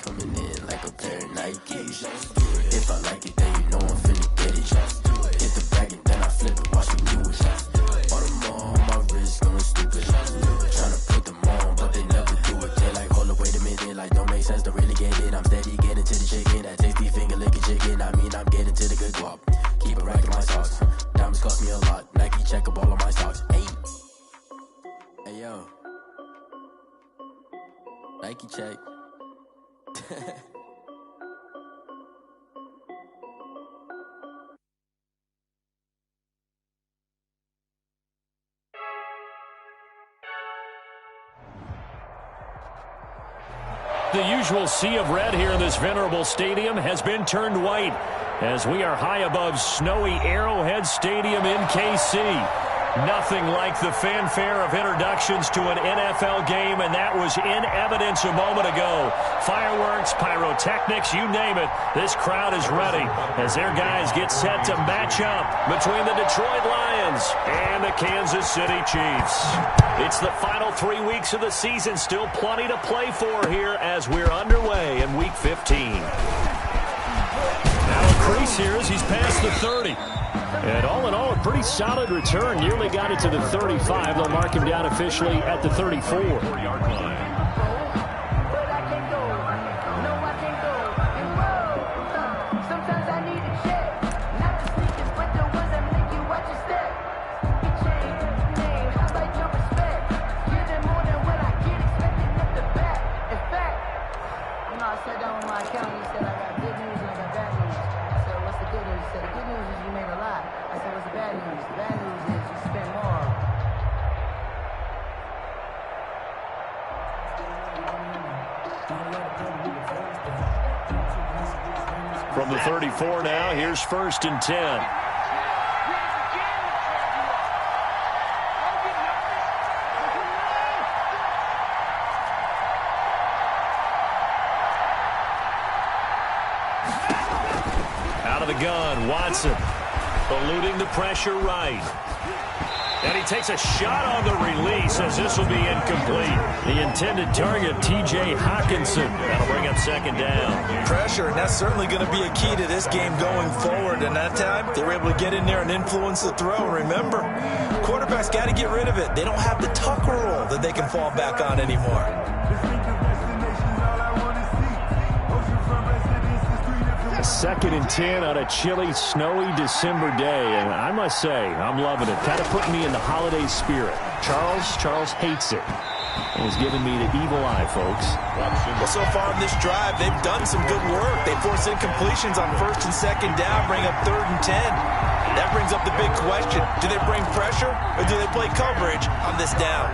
coming in like a pair of Nikes. If I like it, then you know I'm finna get it. Hit the bag and then I flip it, watch me do it. Bought them all on my wrist, going stupid. Tryna put them on, but they never do it. They like, hold up, wait a minute, like don't make sense to really get it. I'm steady getting to the chicken, that tasty finger licking chicken. I mean, I'm getting to the good guap. Keep a rack in my socks. Diamonds cost me a lot. Nike check up all of my stocks. Hey, hey yo, Nike check. The usual sea of red here in this venerable stadium has been turned white as we are high above snowy Arrowhead Stadium in KC. Nothing like the fanfare of introductions to an NFL game, and that was in evidence a moment ago. Fireworks, pyrotechnics, you name it. This crowd is ready as their guys get set to match up between the Detroit Lions and the Kansas City Chiefs. It's the final 3 weeks of the season, still plenty to play for here as we're underway in Week 15. Now a crease here as he's past the 30. And all in all, a pretty solid return. Nearly got it to the 35. They'll mark him down officially at the 34-yard line. From the 34 now, here's 1st and 10. Out of the gun, Watson eluding the pressure right. And he takes a shot on the release as this will be incomplete. The intended target, T.J. Hawkinson. That'll bring up 2nd down. Pressure, and that's certainly going to be a key to this game going forward. And that time, they were able to get in there and influence the throw. Remember, quarterbacks got to get rid of it. They don't have the tucker roll that they can fall back on anymore. 2nd and 10 on a chilly, snowy December day. And I must say, I'm loving it. Kind of putting me in the holiday spirit. Charles hates it. And he's giving me the evil eye, folks. Well, so far in this drive, they've done some good work. They force incompletions on 1st and 2nd down, bring up 3rd and 10. That brings up the big question. Do they bring pressure or do they play coverage on this down?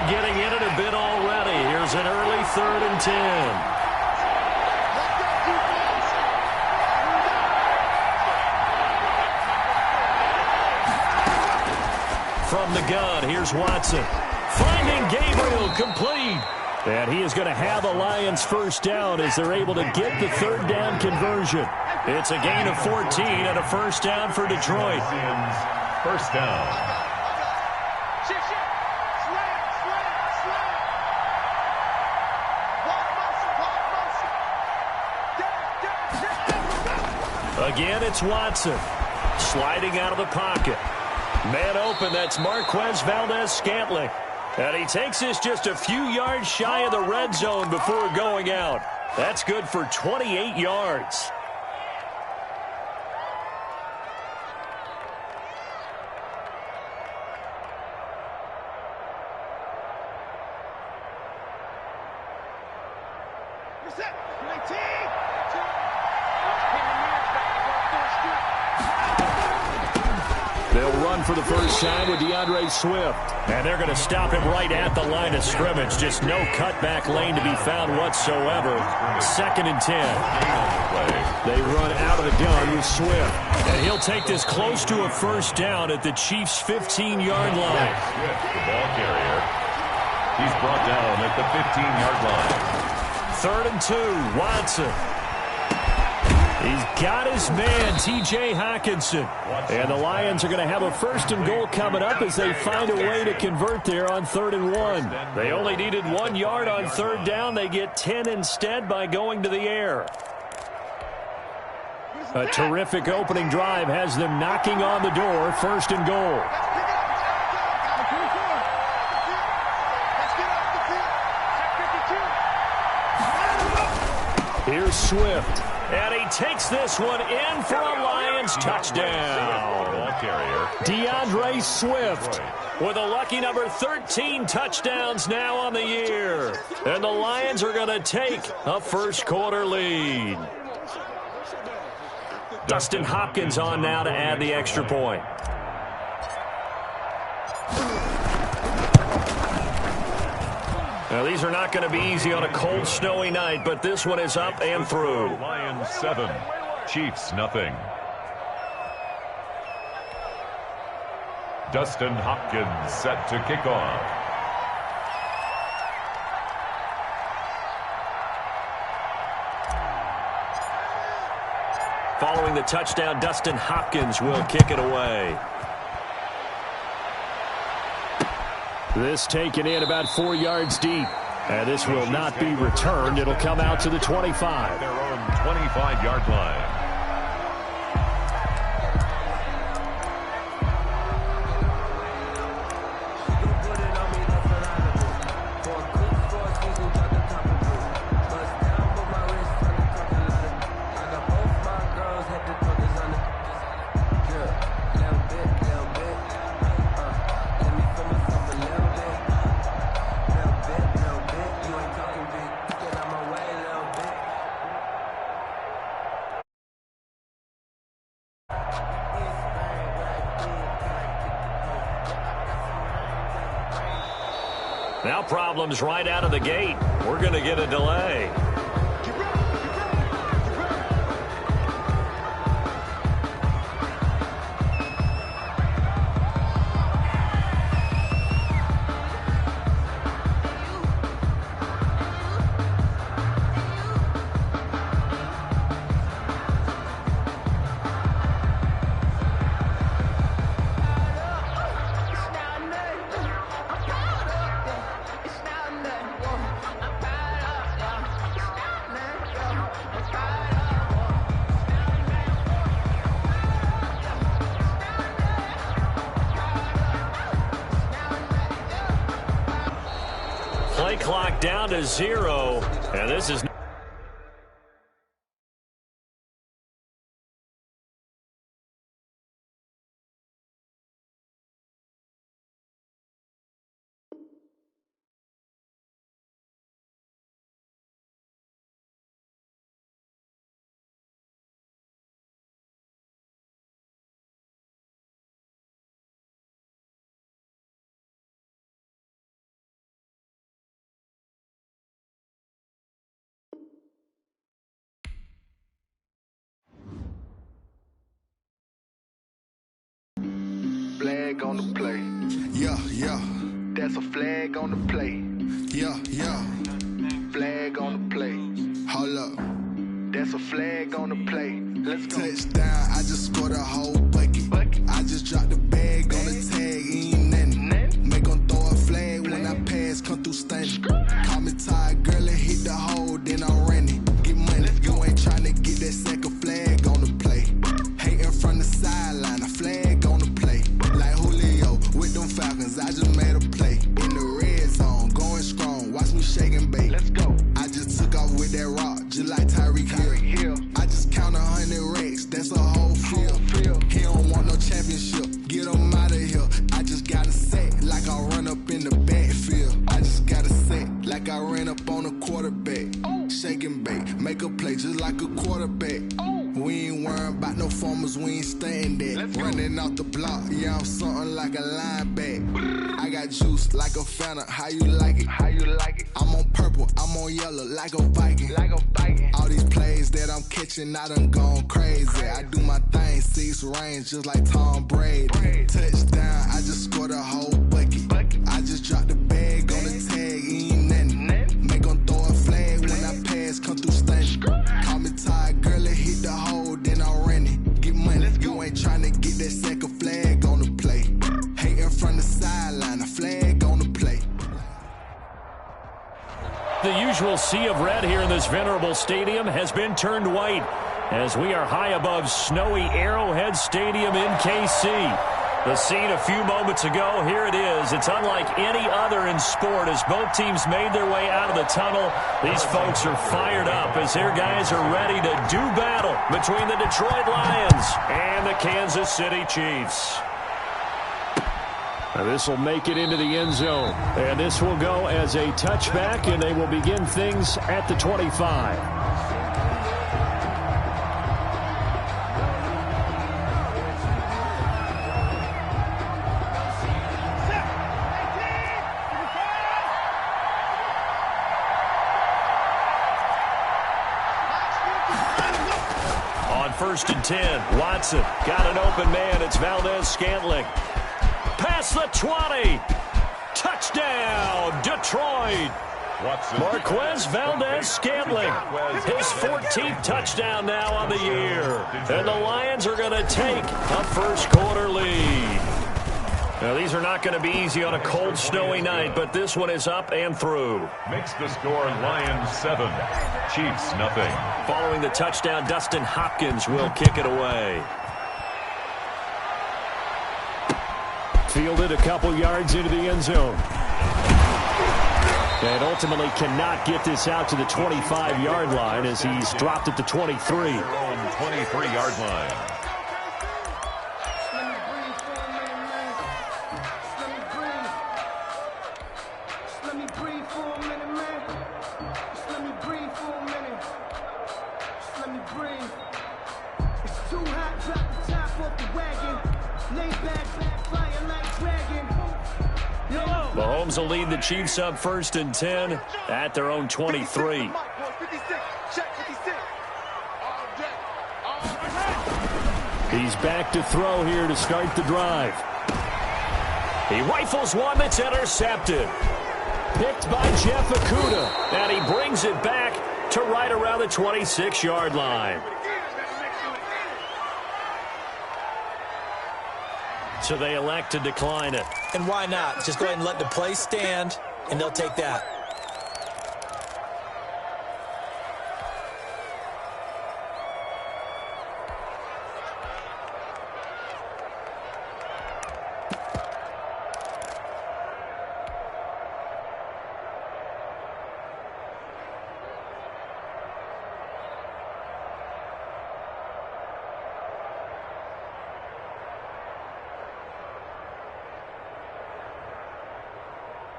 Getting in it a bit already. Here's an early 3rd and 10. From the gun, here's Watson. Finding Gabriel, complete. And he is going to have a Lions 1st down as they're able to get the 3rd down conversion. It's a gain of 14 and a 1st down for Detroit. 1st down. Again, it's Watson. Sliding out of the pocket. Man open, that's Marquez Valdez-Scantling. And he takes this just a few yards shy of the red zone before going out. That's good for 28 yards. They'll run for the first time with DeAndre Swift. And they're going to stop him right at the line of scrimmage. Just no cutback lane to be found whatsoever. 2nd and 10. They run out of the gun with Swift. And he'll take this close to a 1st down at the Chiefs' 15-yard line. Swift, the ball carrier. He's brought down at the 15-yard line. 3rd and 2, Watson. He's got his man, T.J. Hawkinson. And the Lions are going to have a 1st and goal coming up as they find a way to convert there on 3rd and 1. They only needed 1 yard on 3rd down. They get 10 instead by going to the air. A terrific opening drive has them knocking on the door. 1st and goal. Here's Swift. And he takes this one in for a Lions touchdown. DeAndre Swift with a lucky number 13 touchdowns now on the year. And the Lions are going to take a 1st quarter lead. Dustin Hopkins on now to add the extra point. Now, these are not going to be easy on a cold, snowy night, but this one is up and through. Lions 7, Chiefs nothing. Dustin Hopkins set to kick off. Following the touchdown, Dustin Hopkins will kick it away. This taken in about 4 yards deep. And this will not be returned. It'll come out to the 25. Their own 25-yard line. Now problems right out of the gate. We're going to get a delay. Play clock down to 0, and this is... Flag on the play. Yeah, yeah. That's a flag on the play. Yeah, yeah. Flag on the play. Hold up. That's a flag on the play. Let's go. Touchdown, I just scored a whole bucket. I just dropped the bag on the tag, ain't nothing. Make them throw a flag when I pass, come through stunning. Call me tired, girl, and hit the hole, then I'm running. Get money, you ain't tryna get that second flag on the play. Hating from the sideline, a flag on the play. Like Julio with them Falcons, I just made a play. In the red zone, going strong, watch me shake and bake. Let's go. I just took off with that rock, just like Tyreek Hill. I just count 100 racks, that's a whole field. He don't want no championship, get him out of here. I just got a set, like I run up in the backfield. I just got a set, like I ran up on a quarterback. Shake and bake, make a play just like a quarterback. We ain't worrying about no formers, we ain't staying there. Running off the block, yeah, I'm something like a linebacker. I got juice like a Fanta, how you like it? How you like it? I'm on purple, I'm on yellow, like a Viking. Like a Viking. All these plays that I'm catching, I done gone crazy. I do my thing, 6 range, just like Tom Brady. Touchdown, I just scored a whole bucket. I just dropped the bag on the tag, ain't nothing. Make them throw a flag when I pass, come through stunning. Call me tired, girl, and hit hit the hole, then I ran it. Get money, you ain't tryna get that second flag on the play. Hating from the sideline, a flag on the play. The usual sea of red here in this venerable stadium has been turned white as we are high above snowy Arrowhead Stadium in KC. The scene a few moments ago, here it is. It's unlike any other in sport as both teams made their way out of the tunnel. These folks are fired up as their guys are ready to do battle between the Detroit Lions and the Kansas City Chiefs. This will make it into the end zone. And this will go as a touchback, and they will begin things at the 25. On 1st and 10, Watson got an open man. It's Valdez-Scantling. Past the 20. Touchdown, Detroit. Marquez Valdez-Scantling. His 14th touchdown now on the year. And the Lions are going to take a first-quarter lead. Now, these are not going to be easy on a cold, snowy night, but this one is up and through. Makes the score Lions 7, Chiefs nothing. Following the touchdown, Dustin Hopkins will kick it away. Fielded a couple yards into the end zone. And ultimately cannot get this out to the 25-yard line as he's dropped at the 23. Their own 23-yard line. Mahomes will lead the Chiefs up 1st and 10 at their own 23. He's back to throw here to start the drive. He rifles one that's intercepted. Picked by Jeff Okudah. And he brings it back to right around the 26-yard line. So they elect to decline it. And why not? Just go ahead and let the play stand, and they'll take that.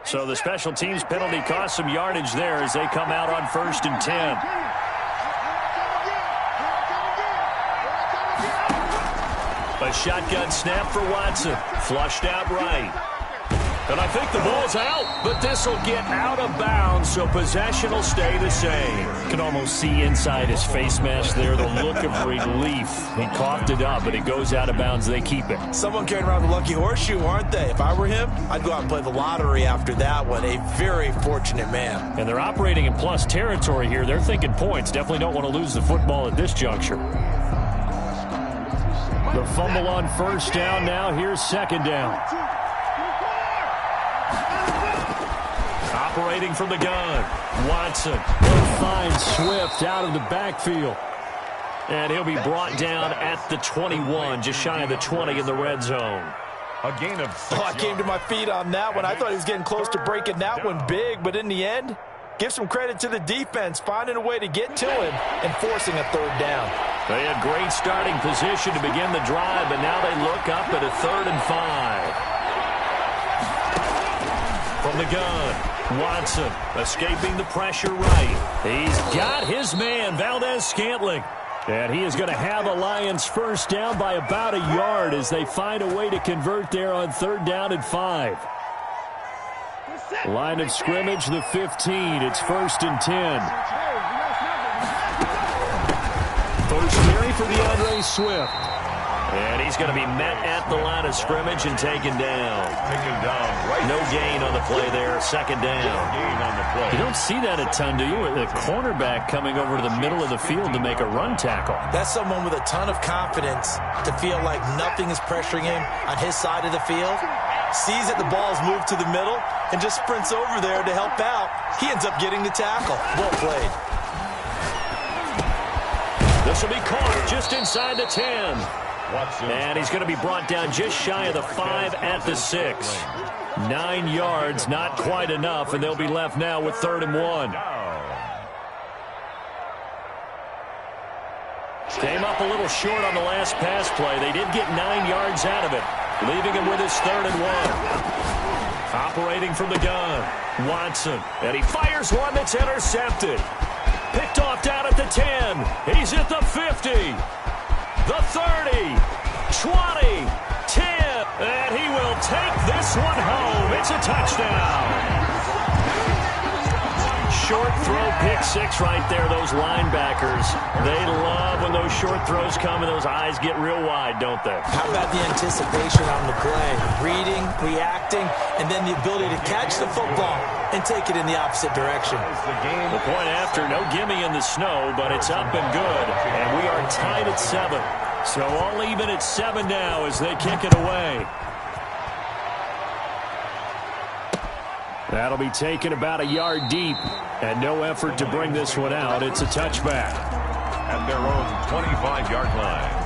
So the special teams penalty cost some yardage there as they come out on 1st and 10. A shotgun snap for Watson. Flushed out right. And I think the ball's out, but this will get out of bounds, so possession will stay the same. You can almost see inside his face mask there the look of relief. He coughed it up, but it goes out of bounds. They keep it. Someone carrying around the lucky horseshoe, aren't they? If I were him, I'd go out and play the lottery after that one. A very fortunate man. And they're operating in plus territory here. They're thinking points. Definitely don't want to lose the football at this juncture. The fumble on 1st down now. Here's 2nd down. Operating from the gun, Watson will find Swift out of the backfield. And he'll be brought down at the 21, just shy of the 20 in the red zone. A gain of 6 I came to my feet on that one. I thought he was getting close to breaking that one big, but in the end, give some credit to the defense, finding a way to get to him and forcing a 3rd down. They had great starting position to begin the drive, but now they look up at a 3rd and 5. From the gun, Watson escaping the pressure right. He's got his man, Valdez-Scantling. And he is going to have a Lions 1st down by about a yard as they find a way to convert there on 3rd down and 5. Line of scrimmage, the 15. It's 1st and 10. First carry for DeAndre Swift. And he's going to be met at the line of scrimmage and taken down. Right. No gain on the play there. Second down. Gain on the play. You don't see that a ton, do you? The cornerback coming over to the middle of the field to make a run tackle. That's someone with a ton of confidence to feel like nothing is pressuring him on his side of the field. Sees that the ball's moved to the middle and just sprints over there to help out. He ends up getting the tackle. Well played. This will be caught just inside the 10. Watson. And he's going to be brought down just shy of the 5 at the 6. 9 yards, not quite enough, and they'll be left now with 3rd and 1. Came up a little short on the last pass play. They did get 9 yards out of it, leaving him with his 3rd and 1. Operating from the gun, Watson. And he fires one that's intercepted. Picked off down at the 10. He's at the 50. The 30. 20. 10. And he will take this one home. It's a touchdown. Short throw, pick 6 right there. Those linebackers, they love when those short throws come and those eyes get real wide, don't they? How about the anticipation on the play? Reading, reacting, and then the ability to catch the football and take it in the opposite direction. The point after, no gimme in the snow, but it's up and good. And we are tied at 7. So all even at 7 now as they kick it away. That'll be taken about a yard deep. And no effort to bring this one out. It's a touchback. At their own 25-yard line.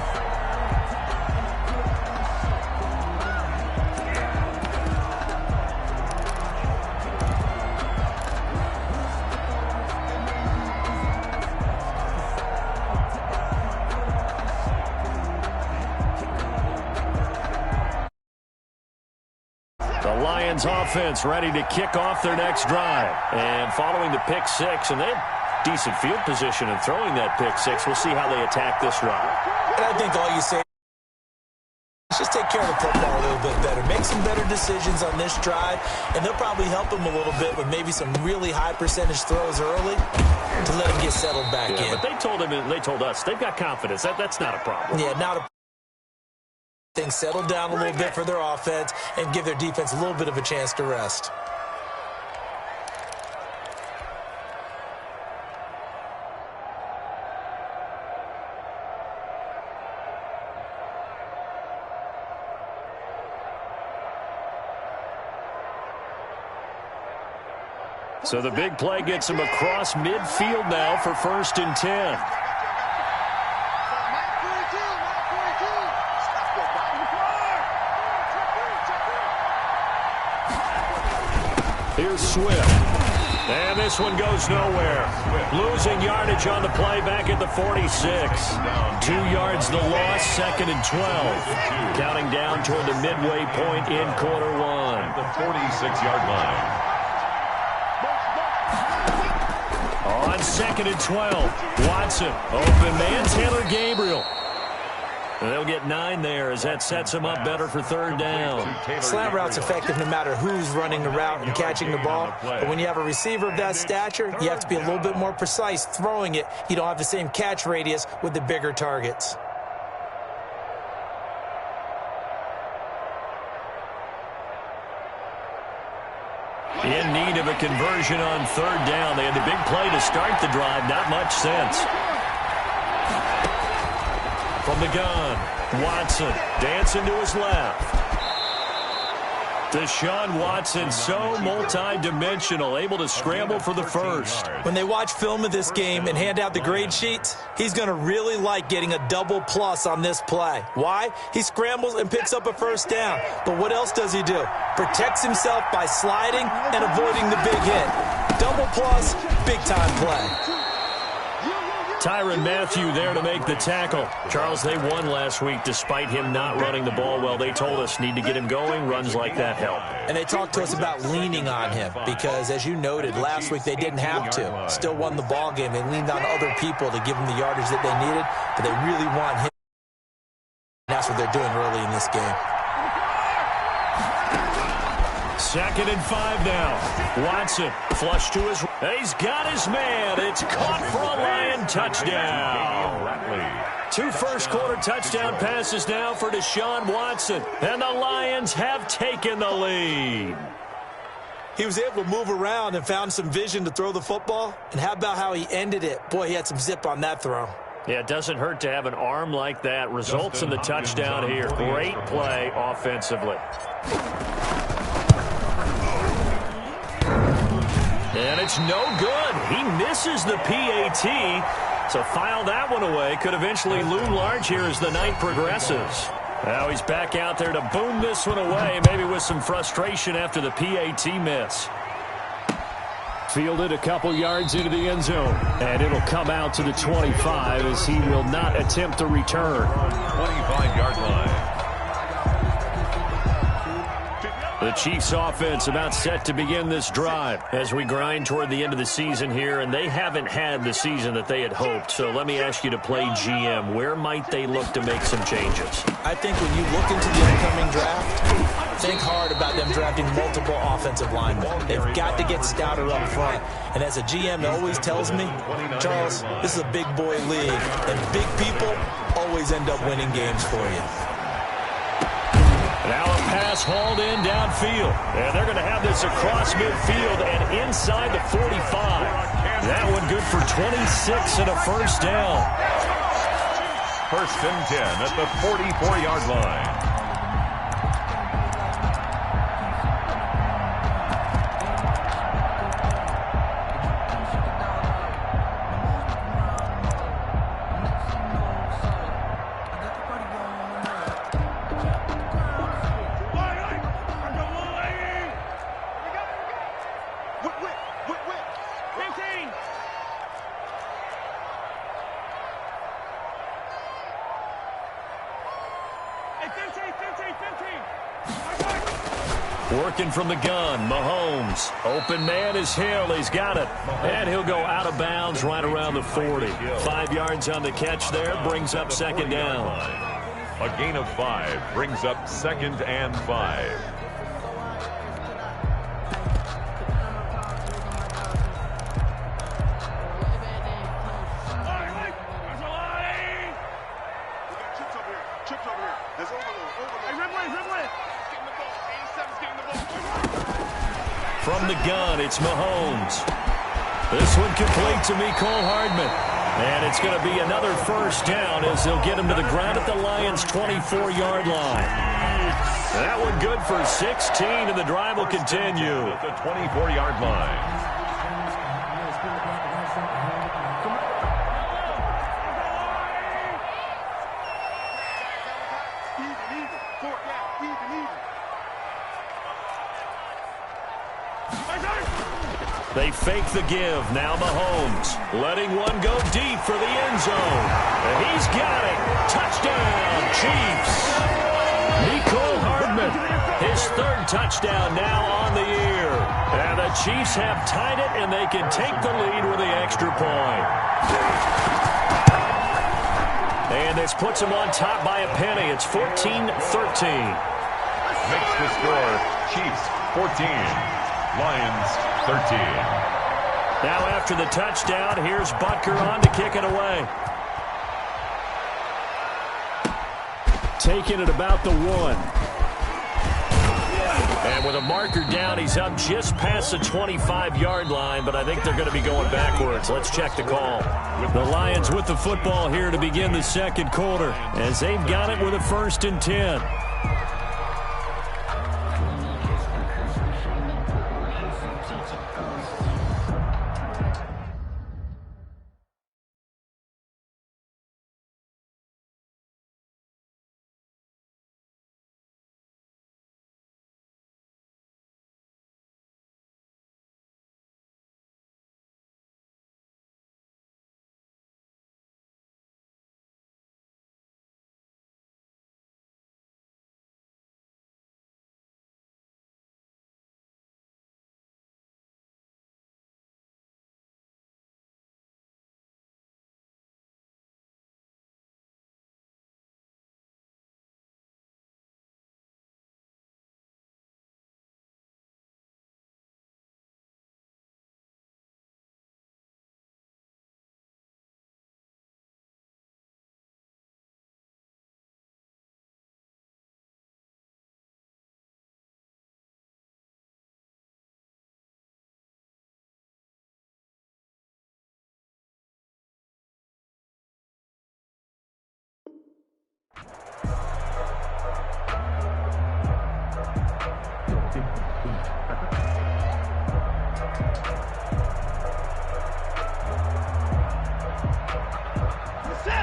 Lions offense ready to kick off their next drive. And following the pick 6, and they have decent field position in throwing that pick 6. We'll see how they attack this drive. And I think all you say is just take care of the football a little bit better. Make some better decisions on this drive, and they'll probably help them a little bit with maybe some really high percentage throws early to let them get settled back in. But they told us they've got confidence. That's not a problem. Yeah, not a things settle down a little bit for their offense and give their defense a little bit of a chance to rest. So the big play gets him across midfield now for 1st and 10. Here's Swift. And this one goes nowhere. Losing yardage on the play back at the 46. 2 yards the loss, 2nd and 12. Counting down toward the midway point in quarter 1. At the 46-yard line. On 2nd and 12. Watson. Open man, Taylor Gabriel. They'll get 9 there as that sets them up better for 3rd down. Slant route's effective no matter who's running the route and catching the ball. But when you have a receiver of that stature, you have to be a little bit more precise throwing it. You don't have the same catch radius with the bigger targets. In need of a conversion on 3rd down. They had the big play to start the drive. Not much sense. From the gun, Watson dancing to his left. Deshaun Watson, so multi-dimensional, able to scramble for the first. When they watch film of this game and hand out the grade sheets, he's going to really like getting a double plus on this play. Why? He scrambles and picks up a 1st down. But what else does he do? Protects himself by sliding and avoiding the big hit. Double plus, big-time play. Tyrann Mathieu there to make the tackle. Charles, they won last week despite him not running the ball well. They told us need to get him going. Runs like that help. And they talked to us about leaning on him because, as you noted, last week they didn't have to. Still won the ball game. They leaned on other people to give them the yardage that they needed, but they really want him. That's what they're doing early in this game. 2nd and 5 now. Watson flush to his. He's got his man. It's caught for a Lion touchdown. Two first-quarter touchdown passes now for Deshaun Watson. And the Lions have taken the lead. He was able to move around and found some vision to throw the football. And how about how he ended it? Boy, he had some zip on that throw. Yeah, it doesn't hurt to have an arm like that. Results in the touchdown here. Great play offensively. And it's no good. He misses the PAT. So file that one away. Could eventually loom large here as the night progresses. Now he's back out there to boom this one away, maybe with some frustration after the PAT miss. Fielded a couple yards into the end zone. And it'll come out to the 25 as he will not attempt to return. 25-yard line. The Chiefs offense about set to begin this drive as we grind toward the end of the season here, and they haven't had the season that they had hoped. So let me ask you to play GM. Where might they look to make some changes? I think when you look into the upcoming draft, think hard about them drafting multiple offensive linemen. They've got to get stouter up front. And as a GM always tells me, Charles, this is a big boy league, and big people always end up winning games for you. Now a pass hauled in downfield. And they're going to have this across midfield and inside the 45. That one good for 26 and a first down. First and 10 at the 44-yard line. Working from the gun, Mahomes. Open man is Hill. He's got it. And he'll go out of bounds right around the 40. 5 yards on the catch there. Brings up second down. A gain of 5 brings up second and 5. From the gun, it's Mahomes. This one complete to Mecole Hardman. And it's going to be another first down as they'll get him to the ground at the Lions' 24-yard line. That one good for 16, and the drive will continue. At the 24-yard line. They fake the give. Now Mahomes letting one go deep for the end zone. And he's got it. Touchdown, Chiefs. Mecole Hardman, his third touchdown now on the year. And the Chiefs have tied it, and they can take the lead with the extra point. And this puts them on top by a penny. It's 14-13. Makes the score Chiefs 14. Lions 13. Now after the touchdown, here's Butker on to kick it away. Taking it about the 1. And with a marker down, he's up just past the 25-yard line, but I think they're going to be going backwards. Let's check the call. The Lions with the football here to begin the second quarter as they've got it with a 1st and 10.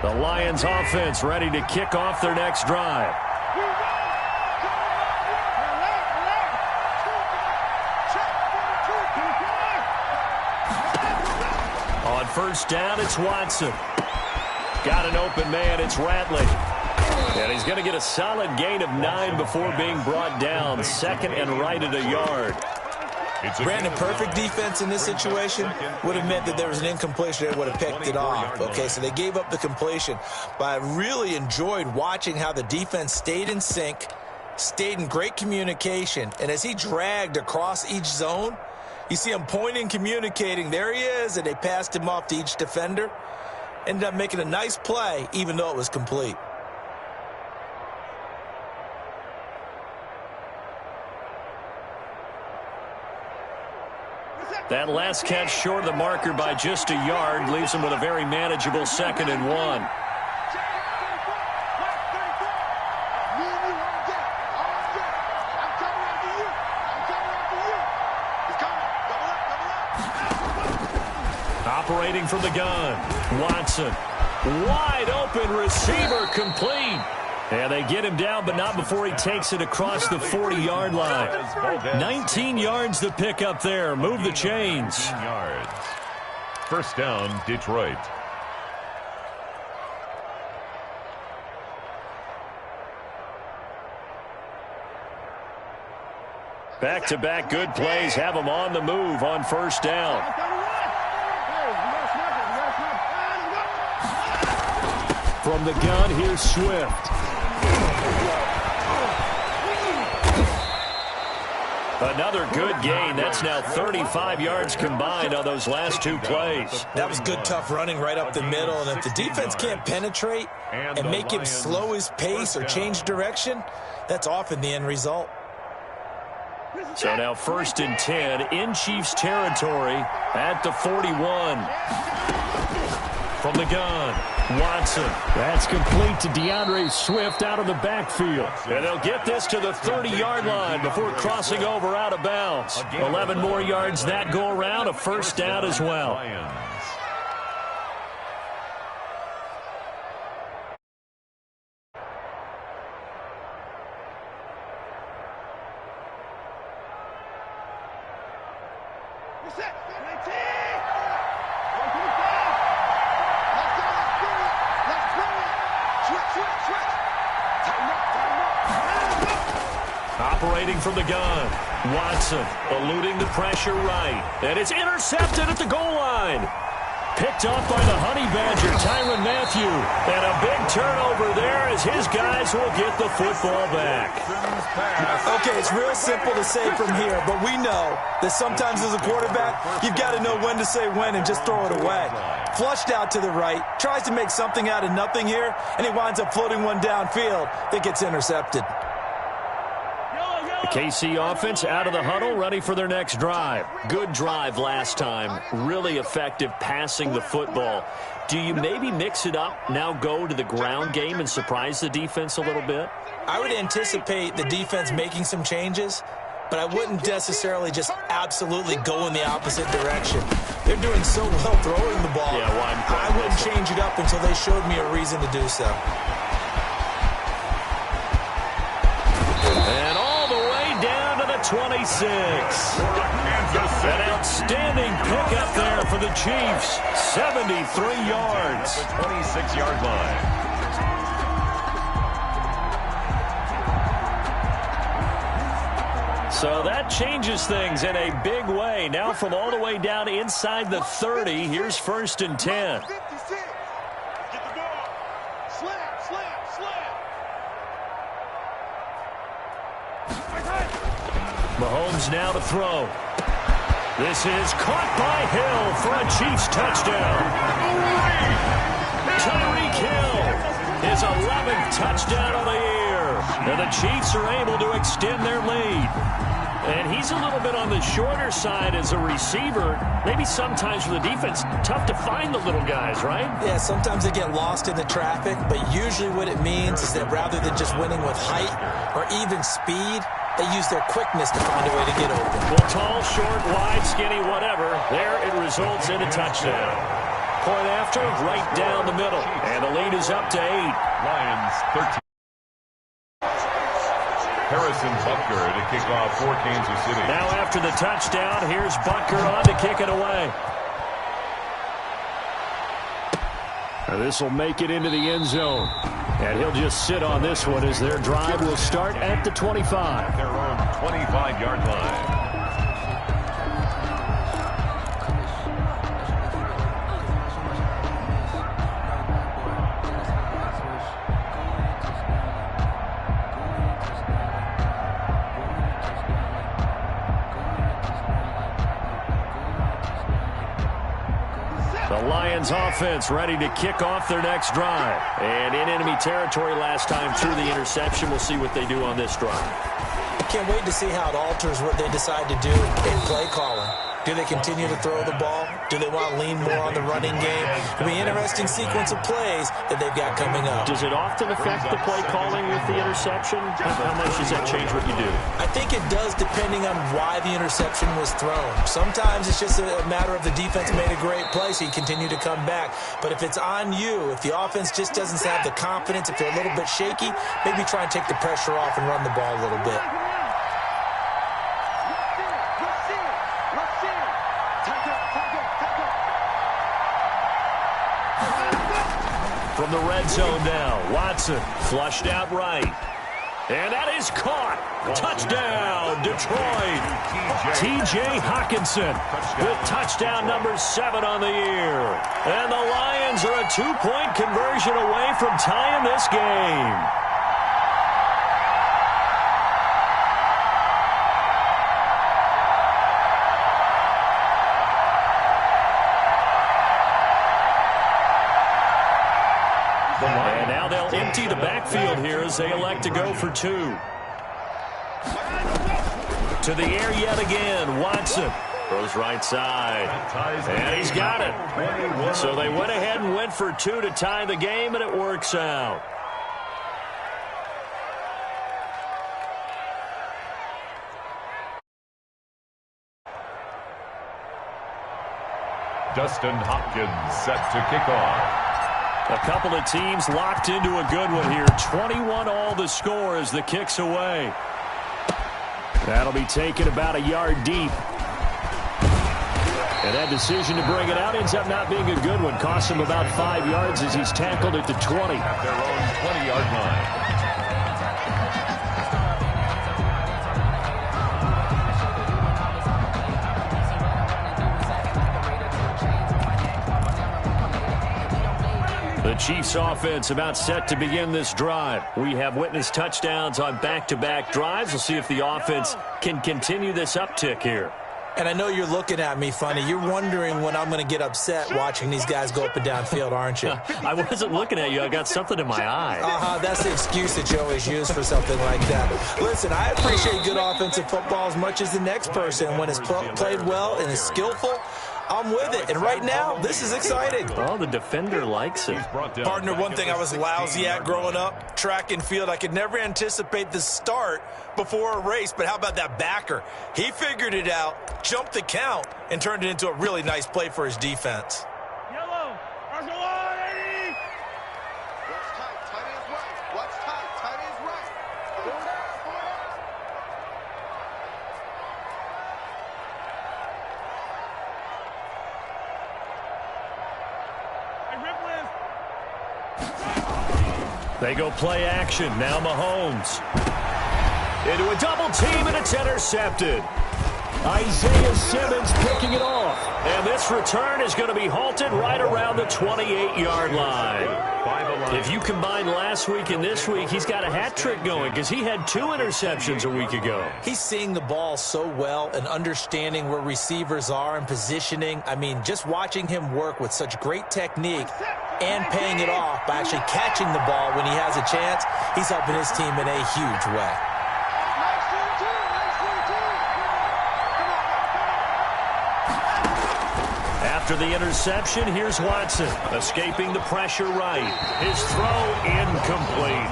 The Lions offense ready to kick off their next drive. On first down, it's Watson. Got an open man, it's Ratley. And he's going to get a solid gain of 9 before being brought down. Second and right at a yard. Brandon, perfect defense in this situation would have meant that there was an incompletion. They would have picked it off. Okay, so they gave up the completion. But I really enjoyed watching how the defense stayed in sync, stayed in great communication. And as he dragged across each zone, you see him pointing, communicating. There he is, and they passed him off to each defender. Ended up making a nice play, even though it was complete. That last catch short of the marker by just a yard leaves him with a very manageable 2nd and 1. Operating from the gun, Watson. Wide open receiver, complete. And they get him down, but not before he takes it across the 40-yard line. 19 yards to pick up there. Move the chains. 19 yards. First down, Detroit. Back-to-back good plays have him on the move on first down. From the gun, here's Swift. Another good gain. That's now 35 yards combined on those last 2 plays. That was good, tough running right up the middle. And if the defense can't penetrate and make him slow his pace or change direction, that's often the end result. So now 1st and 10 in Chiefs territory at the 41. From the gun, Watson. That's complete to DeAndre Swift out of the backfield. And they'll get this to the 30-yard line before crossing over out of bounds. 11 more yards that go around, a first down as well. Operating from the gun, Watson eluding the pressure right. And it's intercepted at the goal line. Picked off by the Honey Badger, Tyrann Mathieu. And a big turnover there as his guys will get the football back. Okay, it's real simple to say from here, but we know that sometimes as a quarterback, you've got to know when to say when and just throw it away. Flushed out to the right, tries to make something out of nothing here, and he winds up floating one downfield that gets intercepted. The KC offense out of the huddle, ready for their next drive. Good drive last time. Really effective passing the football. Do you maybe mix it up, now go to the ground game and surprise the defense a little bit? I would anticipate the defense making some changes, but I wouldn't necessarily just absolutely go in the opposite direction. They're doing so well throwing the ball. Yeah, I wouldn't change it up until they showed me a reason to do so. And all the way down to the 26. An outstanding pickup there for the Chiefs. 73 yards. The 26-yard line. So that changes things in a big way. Now from all the way down inside the 30, here's 1st and 10. Mahomes now to throw. This is caught by Hill for a Chiefs touchdown. Tyreek Hill, his 11th touchdown of the year. And the Chiefs are able to extend their lead. And he's a little bit on the shorter side as a receiver. Maybe sometimes for the defense, tough to find the little guys, right? Yeah, sometimes they get lost in the traffic, but usually what it means is that rather than just winning with height or even speed, they use their quickness to find a way to get open. Well, tall, short, wide, skinny, whatever. There it results in a touchdown. point after, right down the middle. And the lead is up to 8. Lions 13. Harrison Butker to kick off for Kansas City. Now after the touchdown, here's Butker on to kick it away. This will make it into the end zone. And he'll just sit on this one as their drive will start at the 25. Their own 25-yard line. The Lions offense ready to kick off their next drive. And in enemy territory last time through the interception. We'll see what they do on this drive. Can't wait to see how it alters what they decide to do in play calling. Do they continue to throw the ball? Do they want to lean more on the running game? It'll be an interesting sequence of plays that they've got coming up. Does it often affect the play calling with the interception? How much does that change what you do? I think it does depending on why the interception was thrown. Sometimes it's just a matter of the defense made a great play, so you continue to come back. But if it's on you, if the offense just doesn't have the confidence, if they're a little bit shaky, maybe try and take the pressure off and run the ball a little bit. From the red zone now, Watson flushed out right. And that is caught. Touchdown, Detroit. T.J. Hawkinson with touchdown number 7 on the year. And the Lions are a 2-point conversion away from tying this game. And now they'll empty the backfield here as they elect to go for 2. To the air yet again, Watson throws right side. And he's got it. So they went ahead and went for 2 to tie the game, and it works out. Dustin Hopkins set to kick off. A couple of teams locked into a good one here. 21 all the score as the kick's away. That'll be taken about a yard deep. And that decision to bring it out ends up not being a good one. Costs him about 5 yards as he's tackled at the 20. At their own 20-yard line. The Chiefs offense about set to begin this drive. We have witnessed touchdowns on back-to-back drives. We'll see if the offense can continue this uptick here. And I know you're looking at me funny. You're wondering when I'm going to get upset watching these guys go up and down field, aren't you? I wasn't looking at you. I got something in my eye. That's the excuse that you always use for something like that. Listen, I appreciate good offensive football as much as the next person. When it's played well and is skillful, I'm with it. And right now, this is exciting. Oh, the defender likes it. Partner, one thing I was lousy at growing up, track and field, I could never anticipate the start before a race. But how about that backer? He figured it out, jumped the count, and turned it into a really nice play for his defense. Yellow, Arsenal 80. What's tight? Tight is right. What's tight? Tight is right. Forward out, forward out. They go play action. Now Mahomes. Into a double team, and it's intercepted. Isaiah Simmons picking it off. And this return is going to be halted right around the 28-yard line. If you combine last week and this week, he's got a hat trick going because he had 2 interceptions a week ago. He's seeing the ball so well and understanding where receivers are and positioning. I mean, just watching him work with such great technique and paying it off by actually catching the ball when he has a chance, he's helping his team in a huge way. After the interception, here's Watson, escaping the pressure right. His throw incomplete.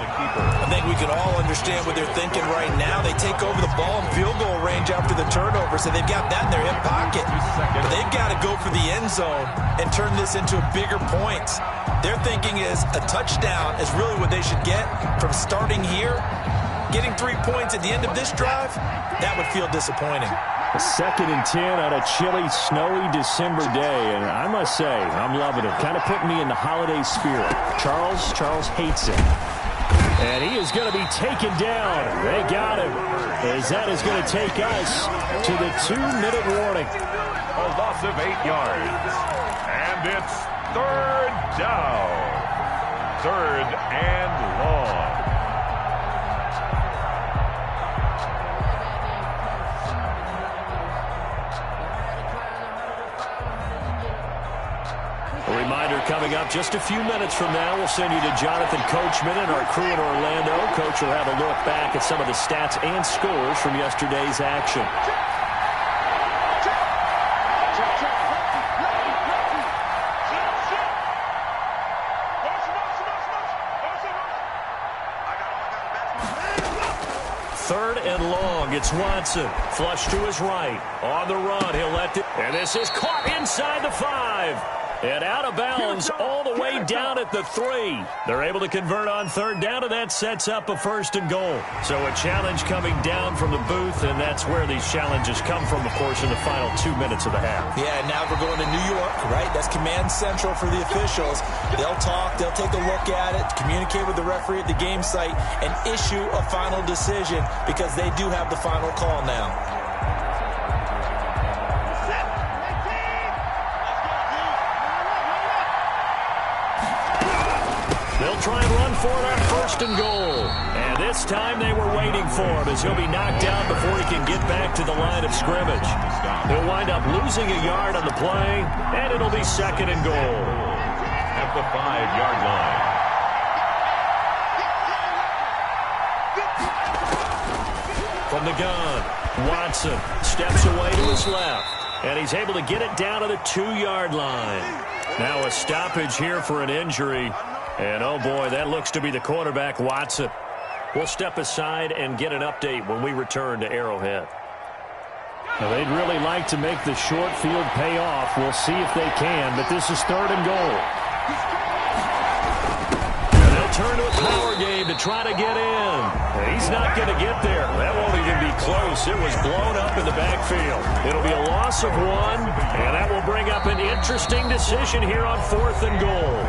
I think we can all understand what they're thinking right now. They take over the ball in field goal range after the turnover, so they've got that in their hip pocket. But they've got to go for the end zone and turn this into bigger points. Their thinking is a touchdown is really what they should get from starting here. Getting 3 points at the end of this drive, that would feel disappointing. A 2nd and 10 on a chilly, snowy December day, and I must say, I'm loving it. Kind of putting me in the holiday spirit. Charles hates it. And he is going to be taken down. They got him, as that is going to take us to the 2-minute warning. A loss of 8 yards. And it's 3rd down. 3rd and long. A reminder coming up just a few minutes from now. We'll send you to Jonathan Coachman and our crew in Orlando. Coach will have a look back at some of the stats and scores from yesterday's action. Third and long. It's Watson. Flush to his right. On the run. He'll let it. And this is caught inside the 5. And out of bounds all the way down at the 3. They're able to convert on 3rd down, and that sets up a 1st and goal. So a challenge coming down from the booth, and that's where these challenges come from, of course, in the final 2 minutes of the half. Yeah, now we're going to New York, right? That's command central for the officials. They'll talk, they'll take a look at it, communicate with the referee at the game site, and issue a final decision because they do have the final call now. They'll try and run for it on 1st and goal. And this time they were waiting for him as he'll be knocked down before he can get back to the line of scrimmage. He'll wind up losing a yard on the play, and it'll be 2nd and goal. At the 5-yard line. From the gun, Watson steps away to his left, and he's able to get it down to the 2-yard line. Now a stoppage here for an injury. And, oh, boy, that looks to be the quarterback, Watson. We'll step aside and get an update when we return to Arrowhead. Now, they'd really like to make the short field pay off. We'll see if they can, but this is 3rd and goal. And they'll turn to a power game to try to get in. And he's not going to get there. That won't even be close. It was blown up in the backfield. It'll be a loss of 1, and that will bring up an interesting decision here on 4th and goal.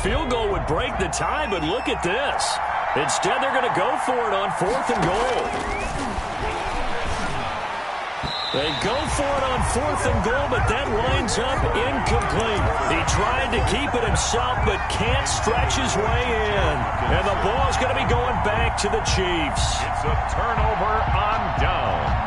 Field goal would break the tie, but look at this. Instead, they're going to go for it on 4th and goal. They go for it on 4th and goal, but that winds up incomplete. He tried to keep it himself, but can't stretch his way in. And the ball's going to be going back to the Chiefs. It's a turnover on downs.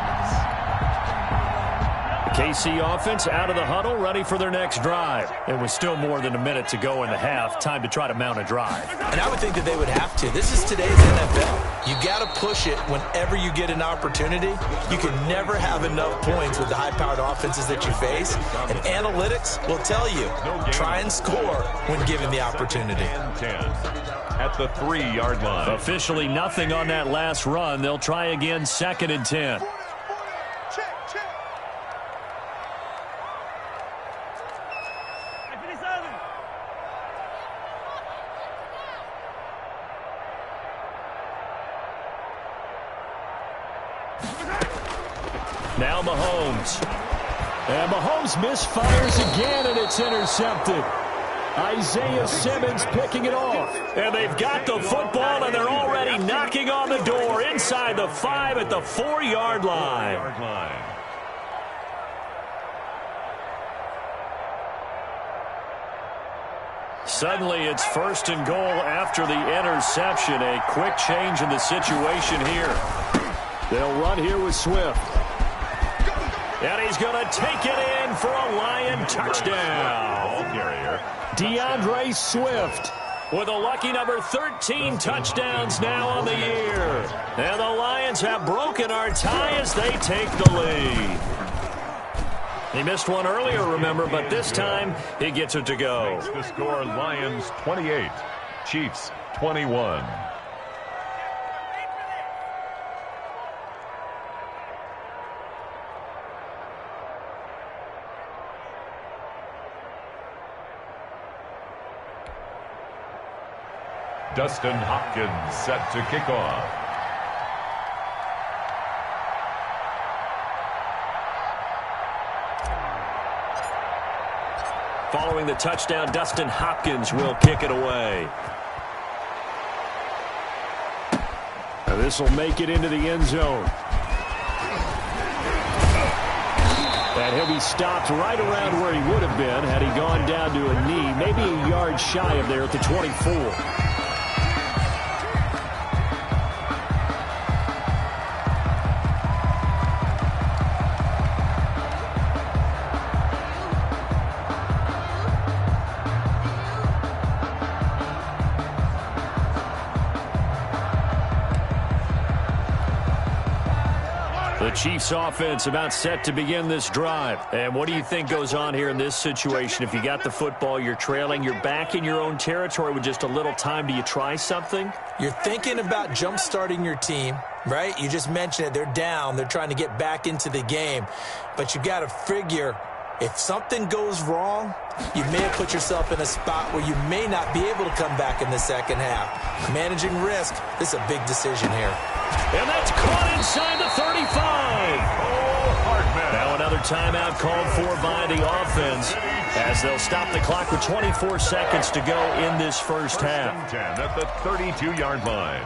KC offense out of the huddle, ready for their next drive. And with still more than a minute to go in the half, time to try to mount a drive. And I would think that they would have to. This is today's NFL. You got to push it whenever you get an opportunity. You can never have enough points with the high-powered offenses that you face. And analytics will tell you, try and score when given the opportunity. At the 3-yard line. Officially nothing on that last run. They'll try again, 2nd and 10. Now Mahomes. And Mahomes misfires again, and it's intercepted. Isaiah Simmons picking it off. And they've got the football, and they're already knocking on the door inside the 5 at the 4-yard line. Suddenly, it's 1st and goal after the interception. A quick change in the situation here. They'll run here with Swift. And he's going to take it in for a Lion touchdown. Ball carrier. DeAndre Swift with a lucky number 13 touchdowns now on the year. And the Lions have broken our tie as they take the lead. He missed one earlier, remember, but this time he gets it to go. Makes the score Lions 28, Chiefs 21. Dustin Hopkins set to kick off. Following the touchdown, Dustin Hopkins will kick it away. And this will make it into the end zone. And he'll be stopped right around where he would have been had he gone down to a knee, maybe a yard shy of there at the 24. The Chiefs offense about set to begin this drive. And what do you think goes on here in this situation? If you got the football, you're trailing, you're back in your own territory with just a little time. Do you try something? You're thinking about jump-starting your team, right? You just mentioned it. They're down. They're trying to get back into the game. But you got to figure if something goes wrong, you may have put yourself in a spot where you may not be able to come back in the second half. Managing risk, this is a big decision here. And that's caught inside the 35. Now another timeout called for by the offense as they'll stop the clock with 24 seconds to go in this first half. 10 at the 32-yard line.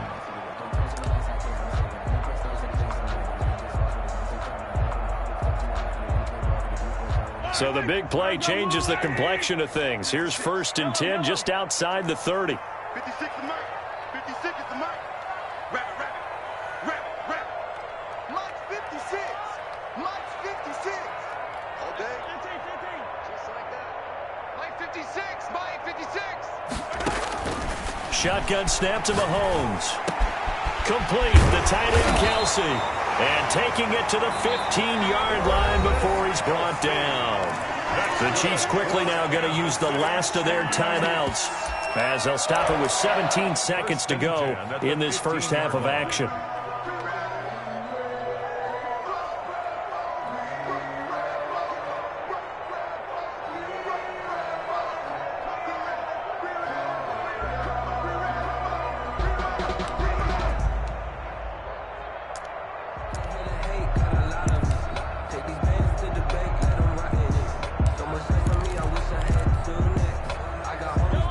So the big play changes the complexion of things. Here's 1st and 10 just outside the 30. 56 is mine. 56 is the mark. Wrap it, wrap it. Wrap it, wrap it. Mike's 56. Mike's 56. All day. 15. Just like that. Mike 56. Mike 56. Shotgun snap to Mahomes. Complete. The tight end, Kelsey. And taking it to the 15-yard line before he's brought down. The Chiefs quickly now going to use the last of their timeouts as they'll stop it with 17 seconds to go in this first half of action.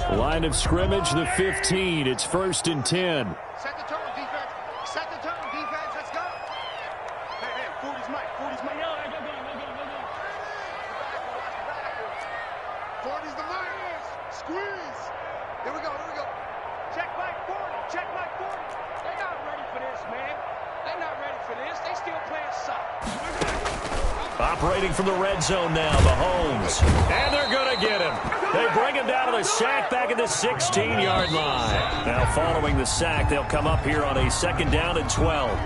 Line of scrimmage, the 15. It's 1st and 10. Set the tone, defense. Set the tone, defense. Let's go. Hey, 40's Mike. 40's Mike. Go. 40's the Mike. Squeeze. Here we go. Check Mike 40. Check Mike 40. They're not ready for this, man. They're not ready for this. They still playing soft. Operating from the red zone now, Mahomes. And they're going to get him. They bring him down to the sack back at the 16-yard line. Now following the sack, they'll come up here on a 2nd down and 12.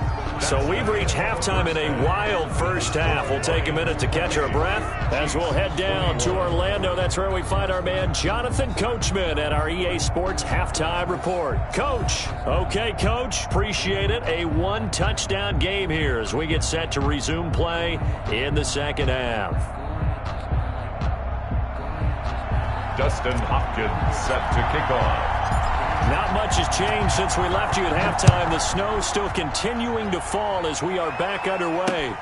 So we've reached halftime in a wild first half. We'll take a minute to catch our breath as we'll head down to Orlando. That's where we find our man Jonathan Coachman at our EA Sports Halftime Report. Coach. Okay, Coach. Appreciate it. A 1-touchdown game here as we get set to resume play in the second half. Dustin Hopkins set to kick off. Not much has changed since we left you at halftime. The snow still continuing to fall as we are back underway.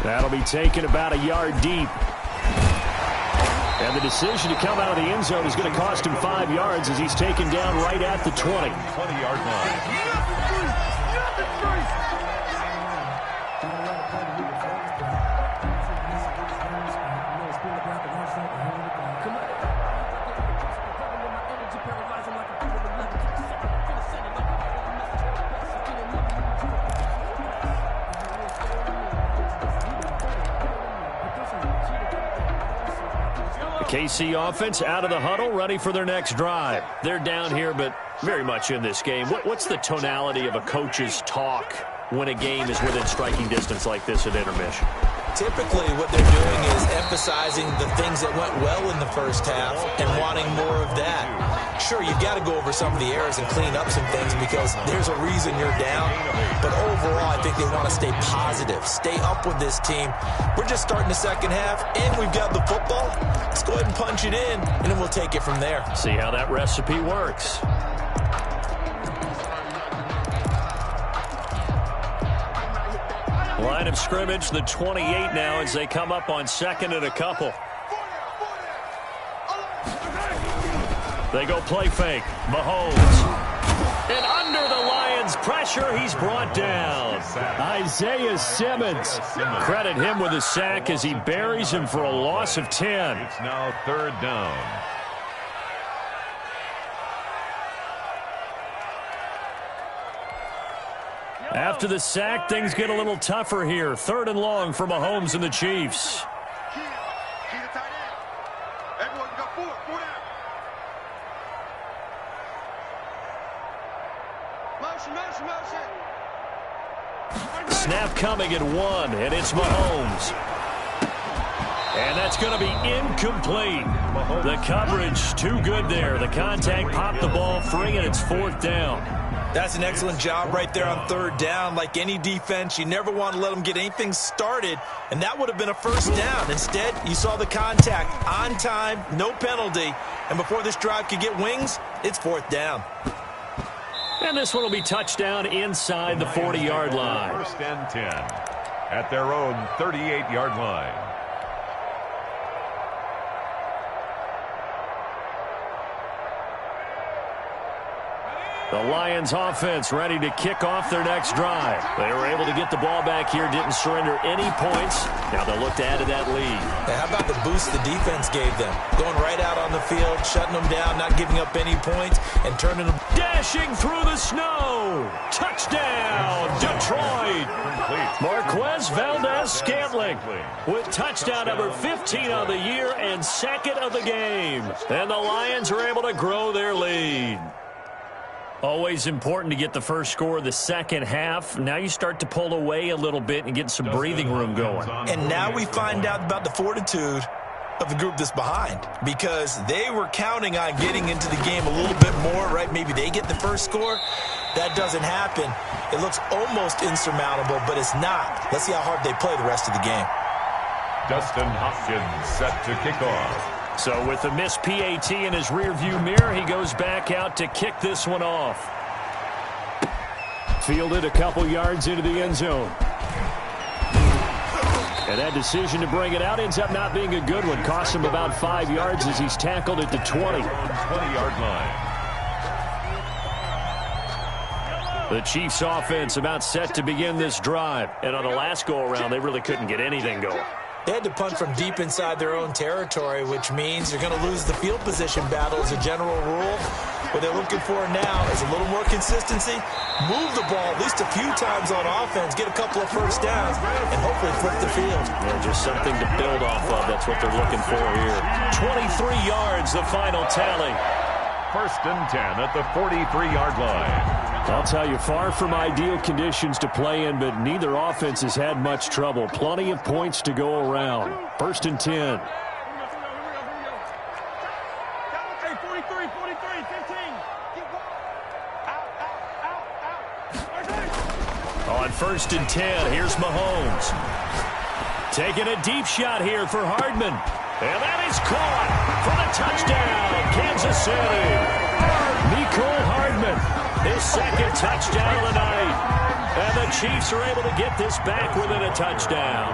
That'll be taken about a yard deep. And the decision to come out of the end zone is going to cost him 5 yards as he's taken down right at the 20. 20-yard line. KC offense out of the huddle, ready for their next drive. They're down here, but very much in this game. What's the tonality of a coach's talk when a game is within striking distance like this at intermission? Typically, what they're doing is emphasizing the things that went well in the first half and wanting more of that. Sure, you've got to go over some of the errors and clean up some things because there's a reason you're down. But overall, I think they want to stay positive, stay up with this team. We're just starting the second half, and we've got the football. Let's go ahead and punch it in, and then we'll take it from there. See how that recipe works. Line of scrimmage, the 28 now as they come up on second and a couple. They go play fake. Mahomes. And under the Lions' pressure, he's brought down. Isaiah Simmons. Credit him with a sack as he buries him for a loss of 10. It's now third down. After the sack, things get a little tougher here. Third and long for Mahomes and the Chiefs. Key to tight end. Everyone got four down. Motion. Snap coming at 1, and it's Mahomes. And that's going to be incomplete. The coverage too good there. The contact popped the ball free, and it's fourth down. That's an excellent job right there on third down. Like any defense, you never want to let them get anything started, and that would have been a first down. Instead, you saw the contact on time, no penalty, and before this drive could get wings, it's fourth down. And this one will be touchdown inside the 40-yard line. First and 10 at their own 38-yard line. The Lions offense ready to kick off their next drive. They were able to get the ball back here, didn't surrender any points. Now they'll look to add to that lead. Now, how about the boost the defense gave them? Going right out on the field, shutting them down, not giving up any points, and turning them. Dashing through the snow. Touchdown, Detroit. Marquez Valdez-Scantling with touchdown number 15 of the year and second of the game. And the Lions are able to grow their lead. Always important to get the first score of the second half. Now you start to pull away a little bit and get some breathing room going. And now we find out about the fortitude of the group that's behind, because they were counting on getting into the game a little bit more, right? Maybe they get the first score. That doesn't happen. It looks almost insurmountable, but it's not. Let's see how hard they play the rest of the game. Dustin Hopkins set to kick off. So with the missed PAT in his rearview mirror, he goes back out to kick this one off. Fielded a couple yards into the end zone. And that decision to bring it out ends up not being a good one. Costs him about 5 yards as he's tackled at the 20. 20-yard line. The Chiefs offense about set to begin this drive. And on the last go-around, they really couldn't get anything going. They had to punt from deep inside their own territory, which means you're going to lose the field position battle as a general rule. What they're looking for now is a little more consistency, move the ball at least a few times on offense, get a couple of first downs, and hopefully flip the field. Yeah, just something to build off of. That's what they're looking for here. 23 yards, the final tally. First and 10 at the 43-yard line. I'll tell you, far from ideal conditions to play in, but neither offense has had much trouble. Plenty of points to go around. First and 10. On first and 10, here's Mahomes. Taking a deep shot here for Hardman. And that is caught for the touchdown, Kansas City. Mecole Hardman. His second touchdown of the night. And the Chiefs are able to get this back within a touchdown.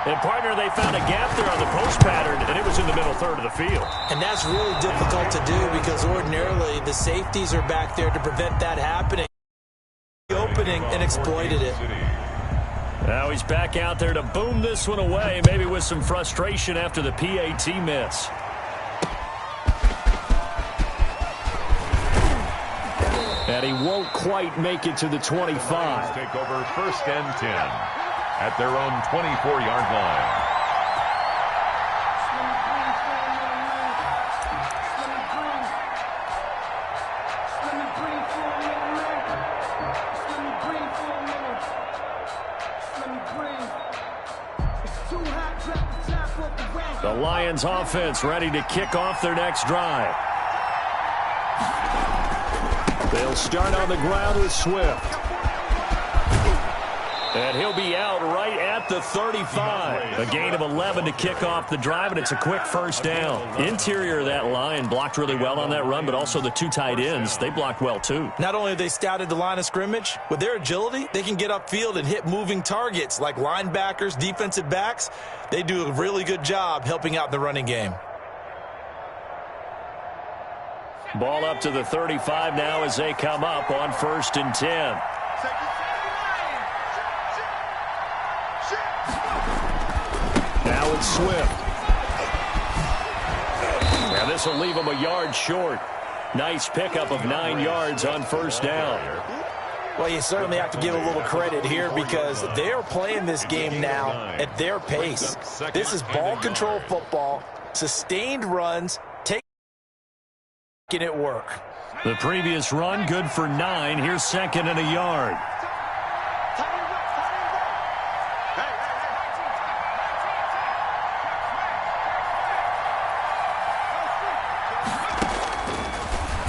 And, partner, they found a gap there on the post pattern, and it was in the middle third of the field. And that's really difficult to do because ordinarily the safeties are back there to prevent that happening. The opening and exploited it. Now he's back out there to boom this one away, maybe with some frustration after the PAT miss. And he won't quite make it to the 25. Take over first and 10 at their own 24-yard line. The Lions offense ready to kick off their next drive. They'll start on the ground with Swift. And he'll be out right at the 35. A gain of 11 to kick off the drive, and it's a quick first down. Interior of that line blocked really well on that run, but also the two tight ends, they blocked well too. Not only have they scouted the line of scrimmage, with their agility, they can get upfield and hit moving targets like linebackers, defensive backs. They do a really good job helping out the running game. Ball up to the 35 now as they come up on 1st and 10. Now it's Swift. Now this will leave him a yard short. Nice pickup of 9 yards on 1st down. Well, you certainly have to give a little credit here because they're playing this game now at their pace. This is ball control football, sustained runs, taking it work. The previous run good for 9. Here's 2nd and a yard.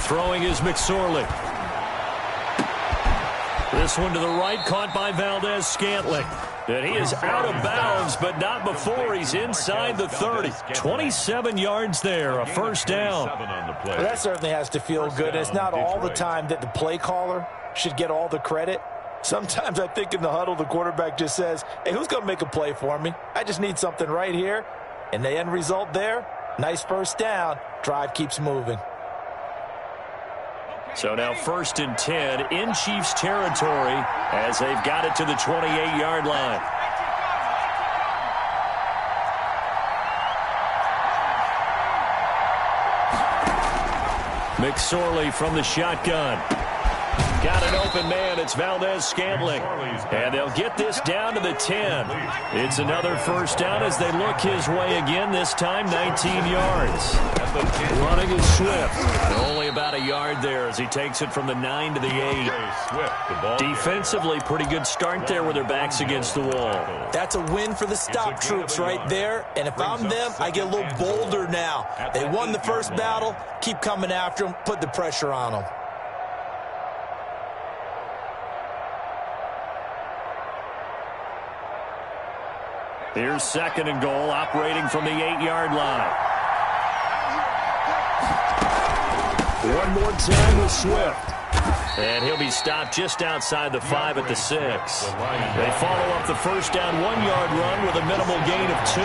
Throwing is McSorley. This one to the right, caught by Valdez-Scantling. And he is out of bounds, but not before he's inside the 30. 27 yards there, a first down. Well, that certainly has to feel good. It's not all the time that the play caller should get all the credit. Sometimes I think in the huddle, the quarterback just says, hey, who's going to make a play for me? I just need something right here. And the end result there, nice first down. Drive keeps moving. So now 1st and 10 in Chiefs territory as they've got it to the 28-yard line. McSorley from the shotgun. Got an open man. It's Valdez-Scantling. And they'll get this down to the 10. It's another first down as they look his way again, this time 19 yards. Running is Swift. Only about a yard there as he takes it from the 9 to the 8. Defensively, pretty good start there with their backs against the wall. That's a win for the stop troops right there. And if I'm them, I get a little bolder now. They won the first battle. Keep coming after them. Put the pressure on them. Here's 2nd and goal, operating from the 8-yard line. One more time with Swift. And he'll be stopped just outside the 5 at the 6. They follow up the first down 1-yard run with a minimal gain of 2.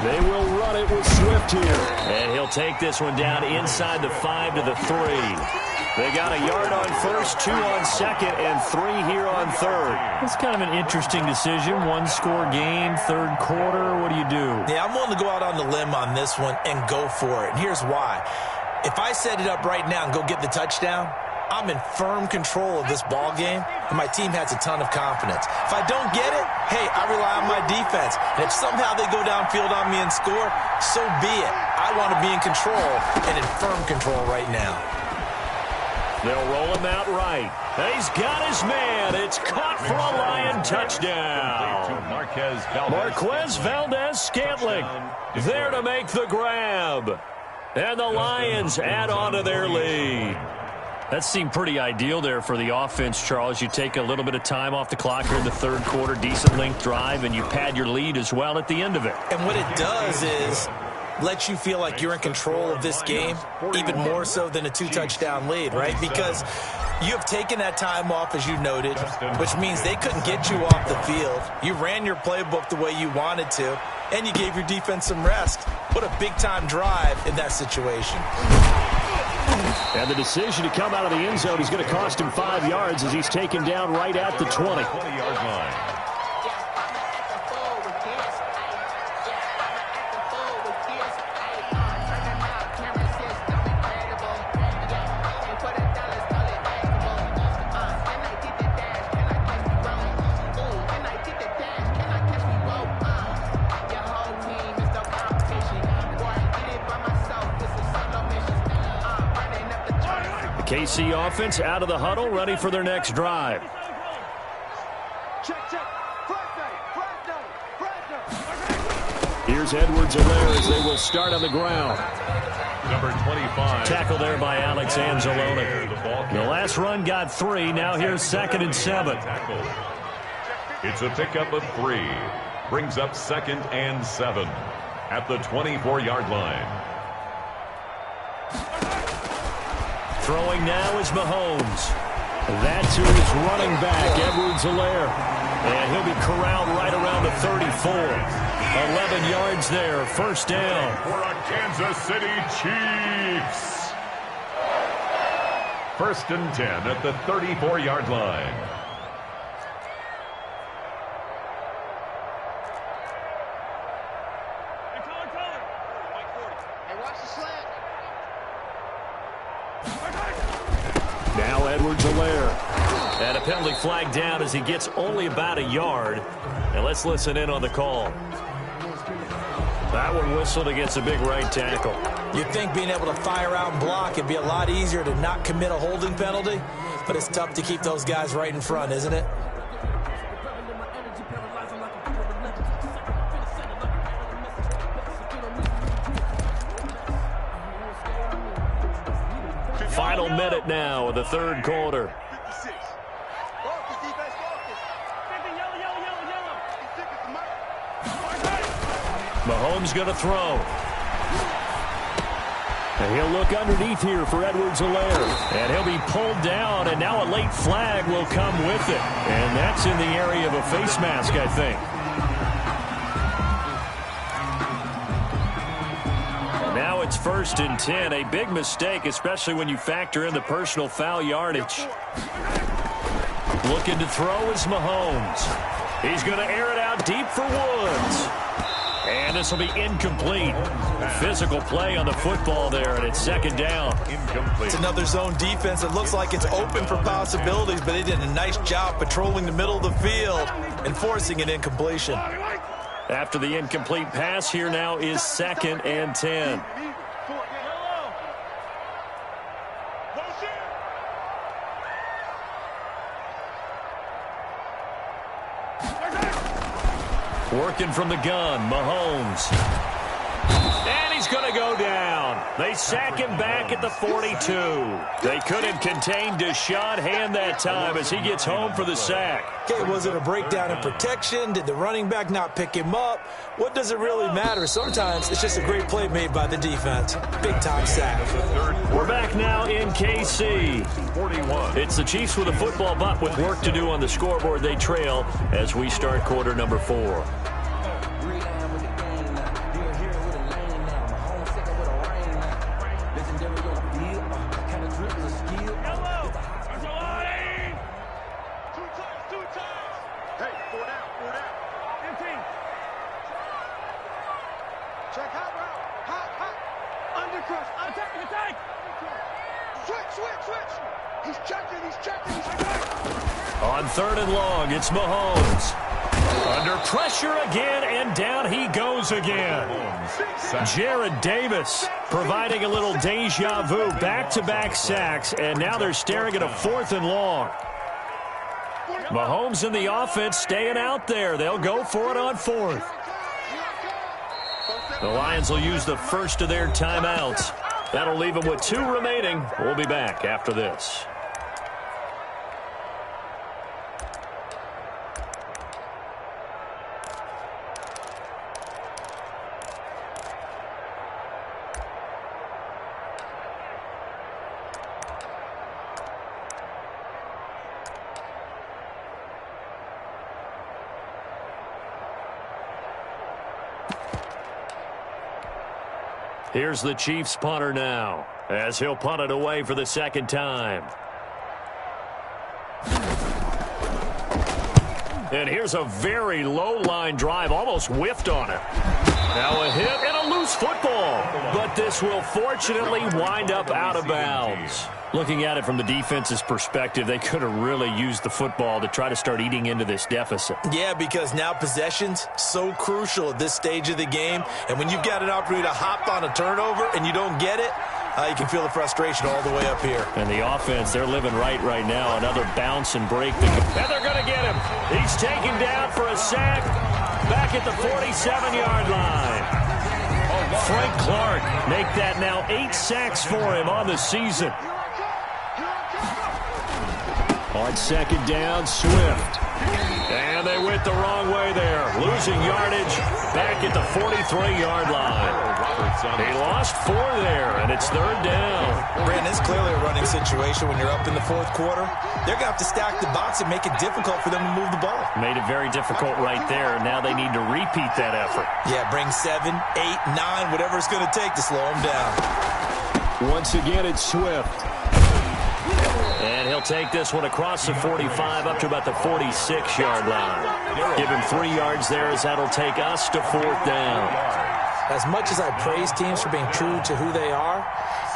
They will run it with Swift here. And he'll take this one down inside the 5 to the 3. They got a yard on 1st, 2 on 2nd, and 3 here on 3rd. It's kind of an interesting decision. 1-score game, 3rd quarter. What do you do? Yeah, I'm willing to go out on the limb on this one and go for it. And here's why. If I set it up right now and go get the touchdown, I'm in firm control of this ball game, and my team has a ton of confidence. If I don't get it, hey, I rely on my defense. And if somehow they go downfield on me and score, so be it. I want to be in control and in firm control right now. They'll roll him out right. He's got his man. It's caught for a Lion touchdown. Marquez Valdez-Scantling there to make the grab. And the Lions add on to their lead. That seemed pretty ideal there for the offense, Charles. You take a little bit of time off the clock here in the 3rd quarter, decent length drive, and you pad your lead as well at the end of it. And what it does is lets you feel like you're in control of this game, even more so than a 2-touchdown lead, right? Because you have taken that time off, as you noted, which means they couldn't get you off the field. You ran your playbook the way you wanted to, and you gave your defense some rest. What a big-time drive in that situation. And the decision to come out of the end zone is going to cost him 5 yards as he's taken down right at the 20-yard line. KC offense out of the huddle, ready for their next drive. Check. Here's Edwards-Helaire as they will start on the ground. Number 25. Tackle there by Alex Anzalone. The last run got 3. Now here's 2nd and 7. It's a pickup of 3. Brings up 2nd and 7 at the 24-yard line. Throwing now is Mahomes. That's who is running back, Edwards-Helaire. And he'll be corralled right around the 34. 11 yards there, first down. For a Kansas City Chiefs. 1st and 10 at the 34-yard line. Now Edwards-Helaire. And a penalty flag down as he gets only about a yard. And let's listen in on the call. That one whistled against a big right tackle. You'd think being able to fire out and block it'd be a lot easier to not commit a holding penalty, but it's tough to keep those guys right in front, isn't it? Final minute now of the third quarter. 56. Focus, defense, focus. Mahomes going to throw. And he'll look underneath here for Edwards-Helaire. And he'll be pulled down, and now a late flag will come with it. And that's in the area of a face mask, I think. Now it's 1st and 10. A big mistake, especially when you factor in the personal foul yardage. Looking to throw is Mahomes. He's going to air it out deep for Woods. And this will be incomplete. Physical play on the football there, and it's 2nd down. Incomplete. It's another zone defense. It looks like it's open for possibilities, but they did a nice job patrolling the middle of the field and forcing an incompletion. After the incomplete pass, here now is 2nd and 10. Working from the gun, Mahomes. And he's going to go down. They sack him back at the 42. They couldn't contain Deshaun Hand that time as he gets home for the sack. Okay, was it a breakdown in protection? Did the running back not pick him up? What does it really matter? Sometimes it's just a great play made by the defense. Big-time sack. We're back now in KC. 41. It's the Chiefs with a football, but with work to do on the scoreboard. They trail as we start quarter number 4. On 3rd and long, it's Mahomes. Under pressure again, and down he goes again. Jared Davis providing a little deja vu, back-to-back sacks, and now they're staring at a 4th and long. Mahomes and the offense staying out there. They'll go for it on 4th. The Lions will use the first of their timeouts. That'll leave them with 2 remaining. We'll be back after this. Here's the Chiefs punter now, as he'll punt it away for the 2nd time. And here's a very low-line drive, almost whiffed on it. Now a hit and a loose football. But this will fortunately wind up out of bounds. Looking at it from the defense's perspective, they could have really used the football to try to start eating into this deficit. Yeah, because now possession's so crucial at this stage of the game. And when you've got an opportunity to hop on a turnover and you don't get it, You can feel the frustration all the way up here. And the offense, they're living right now. Another bounce and break. And they're going to get him. He's taken down for a sack back at the 47-yard line. Frank Clark make that now 8 sacks for him on the season. On second down, Swift. And they went the wrong way there. Losing yardage back at the 43-yard line. He lost 4 there, and it's third down. Brandon, it's clearly a running situation when you're up in the fourth quarter. They're going to have to stack the box and make it difficult for them to move the ball. Made it very difficult right there. Now they need to repeat that effort. Yeah, bring 7, 8, 9, whatever it's going to take to slow them down. Once again, it's Swift. And he'll take this one across the 45 up to about the 46-yard line. Give him 3 yards there as that'll take us to fourth down. As much as I praise teams for being true to who they are,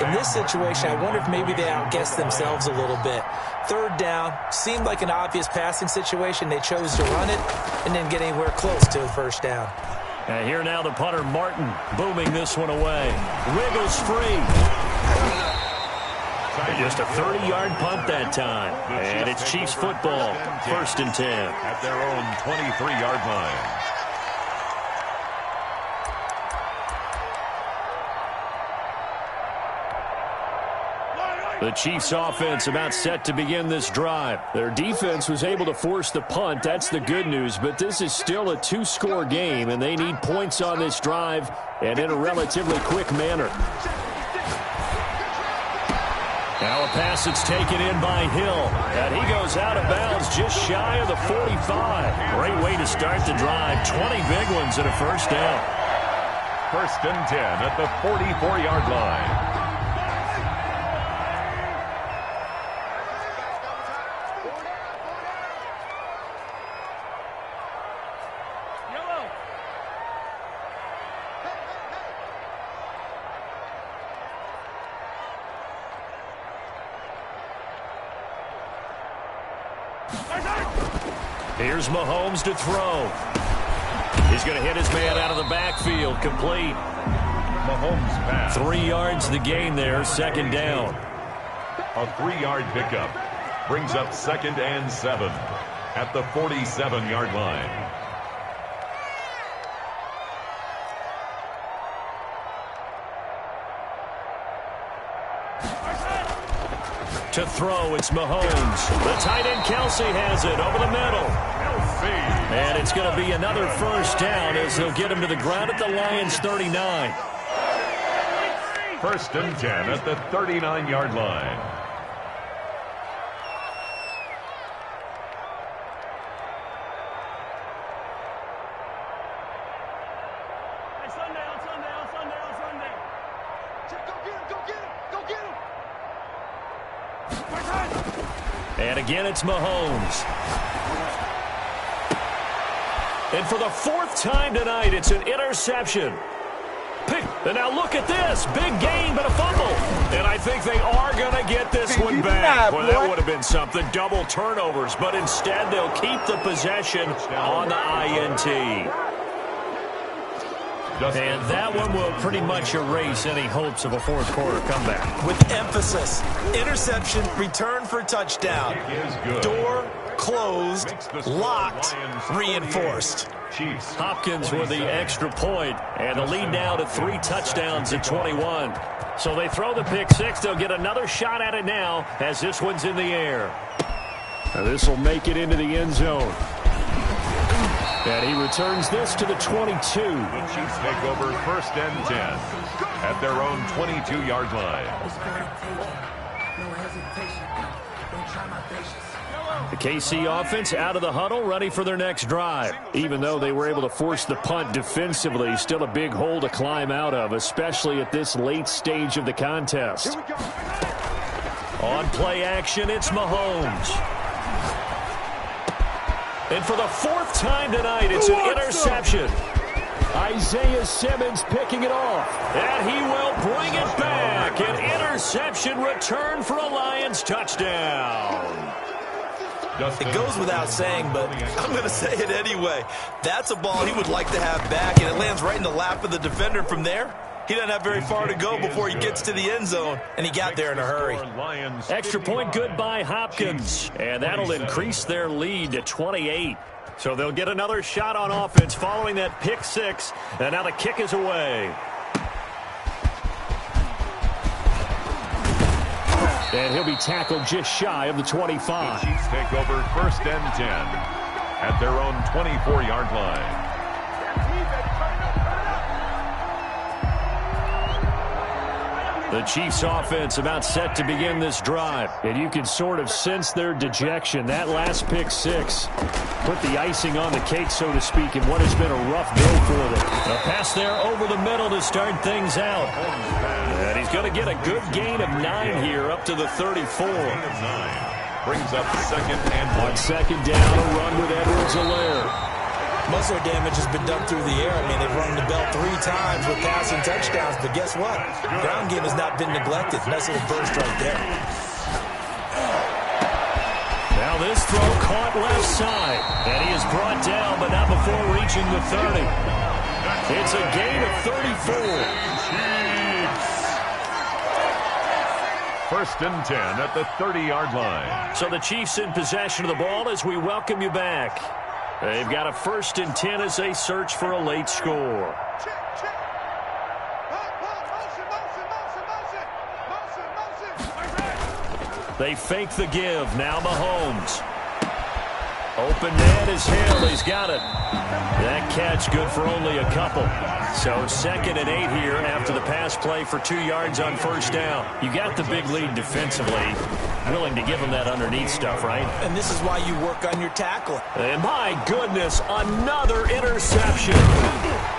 in this situation, I wonder if maybe they outguessed themselves a little bit. Third down seemed like an obvious passing situation. They chose to run it and didn't get anywhere close to a first down. And here now the punter, Martin, booming this one away. Wiggles free. Just a 30-yard punt that time. And it's Chiefs football, 1st and 10. At their own 23-yard line. The Chiefs offense about set to begin this drive. Their defense was able to force the punt. That's the good news. But this is still a 2-score game, and they need points on this drive and in a relatively quick manner. Now a pass that's taken in by Hill. And he goes out of bounds just shy of the 45. Great way to start the drive. 20 big ones and a first down. 1st and 10 at the 44-yard line. Here's Mahomes to throw. He's going to hit his man out of the backfield. Complete. Mahomes pass. 3 yards the gain there. 2nd down. A 3-yard pickup. Brings up 2nd and 7 at the 47-yard line. To throw, it's Mahomes. The tight end, Kelsey, has it over the middle. And it's going to be another first down as they'll get him to the ground at the Lions' 39. 1st and 10 at the 39-yard line. And again, it's Mahomes. And for the 4th time tonight, it's an interception. And now look at this. Big gain, but a fumble. And I think they are going to get this one back. Well, that would have been something. Double turnovers. But instead, they'll keep the possession on the INT. And that one will pretty much erase any hopes of a fourth quarter comeback. With emphasis, interception, return for touchdown. Door closed, locked, reinforced. Hopkins with the extra point, and the lead now to 3 touchdowns at 21. So they throw the pick 6. They'll get another shot at it now as this one's in the air. Now this will make it into the end zone. And he returns this to the 22. The Chiefs take over 1st and 10 at their own 22-yard line. The KC offense out of the huddle, ready for their next drive. Even though they were able to force the punt defensively, still a big hole to climb out of, especially at this late stage of the contest. On play action, it's Mahomes. And for the 4th time tonight, it's an interception. Isaiah Simmons picking it off. And he will bring it back. An interception return for a Lions touchdown. It goes without saying, but I'm going to say it anyway. That's a ball he would like to have back, and it lands right in the lap of the defender. From there, He doesn't have very far to go before he gets to the end zone, and he got there in a hurry. Extra point good by Hopkins, and that'll increase their lead to 28. So they'll get another shot on offense following that pick six, and now the kick is away. And he'll be tackled just shy of the 25. The Chiefs take over 1st and 10 at their own 24-yard line. The Chiefs offense about set to begin this drive. And you can sort of sense their dejection. That last pick six put the icing on the cake, so to speak, in what has been a rough day for them. A pass there over the middle to start things out. And he's going to get a good gain of 9 here up to the 34. Brings up 2nd and 1. On 2nd down, a run with Edwards-Helaire. Most of their damage has been done through the air. I mean, they've rung the bell 3 times with passing touchdowns, but guess what? The ground game has not been neglected. Nice little burst right there. Now this throw caught left side, and he is brought down, but not before reaching the 30. It's a gain of 34. 1st and 10 at the 30-yard line. So the Chiefs in possession of the ball as we welcome you back. They've got a 1st and 10 as they search for a late score. They fake the give. Now Mahomes. Open man is Hill. He's got it. That catch good for only a couple. So 2nd and 8 here after the pass play for 2 yards on 1st down. You got the big lead defensively. Willing to give him that underneath stuff, right? And this is why you work on your tackling. And my goodness, another interception.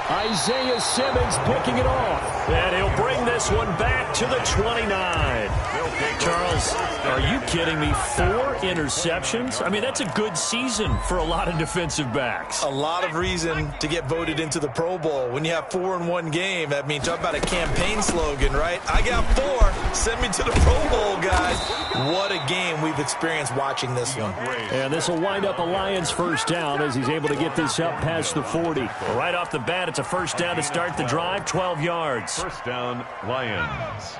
Isaiah Simmons picking it off. And he'll bring this one back to the 29. Charles, are you kidding me? 4 interceptions? I mean, that's a good season for a lot of defensive backs. A lot of reason to get voted into the Pro Bowl. When you have 4 in one game, I mean, talk about a campaign slogan, right? I got 4. Send me to the Pro Bowl, guys. What a game we've experienced watching this one. And this will wind up a Lions 1st down as he's able to get this up past the 40. Right off the bat, it's a 1st down to start the drive, 12 yards. 1st down, Lions.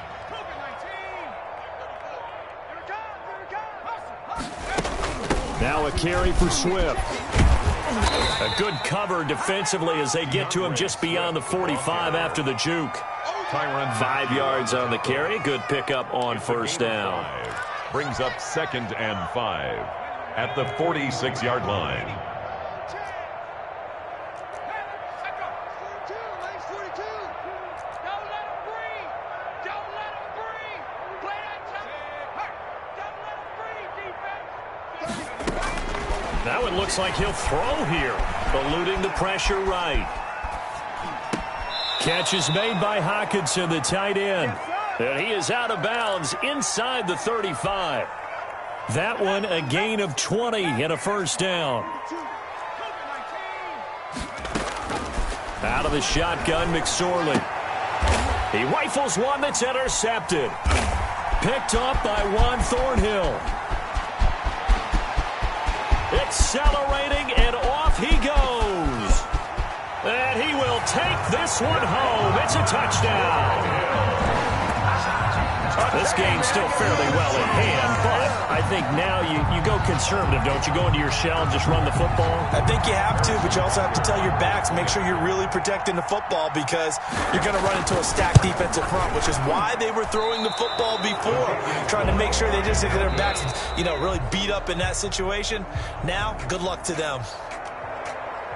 Now a carry for Swift. A good cover defensively as they get to him just beyond the 45 after the juke. 5 yards on the carry. Good pickup on 1st down. Brings up 2nd and 5 at the 46-yard line. Now it looks like he'll throw here, eluding the pressure right. Catch is made by Hockenson, the tight end. And he is out of bounds inside the 35. That one a gain of 20 and a 1st down. Out of the shotgun, McSorley. He rifles one that's intercepted. Picked up by Juan Thornhill. Accelerating, and off he goes. And he will take this one home. It's a touchdown. This game's still fairly well in hand, but I think now you go conservative, don't you? Go into your shell and just run the football? I think you have to, but you also have to tell your backs, make sure you're really protecting the football because you're going to run into a stacked defensive front, which is why they were throwing the football before, trying to make sure they just get their backs, really beat up in that situation. Now, good luck to them.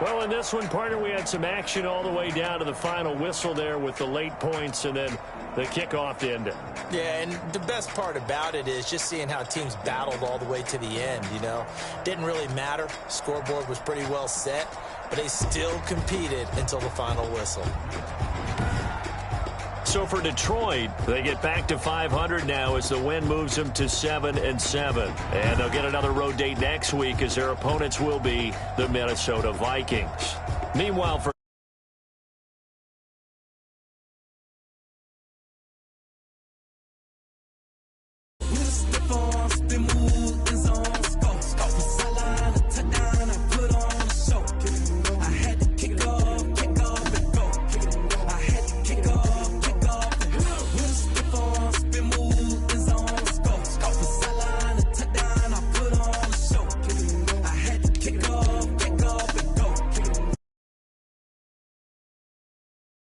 Well, in this one, partner, we had some action all the way down to the final whistle there with the late points and then the kickoff to end it. Yeah, and the best part about it is just seeing how teams battled all the way to the end, Didn't really matter. Scoreboard was pretty well set, but they still competed until the final whistle. So for Detroit, they get back to 500 now as the win moves them to 7-7. And they'll get another road date next week as their opponents will be the Minnesota Vikings. Meanwhile, for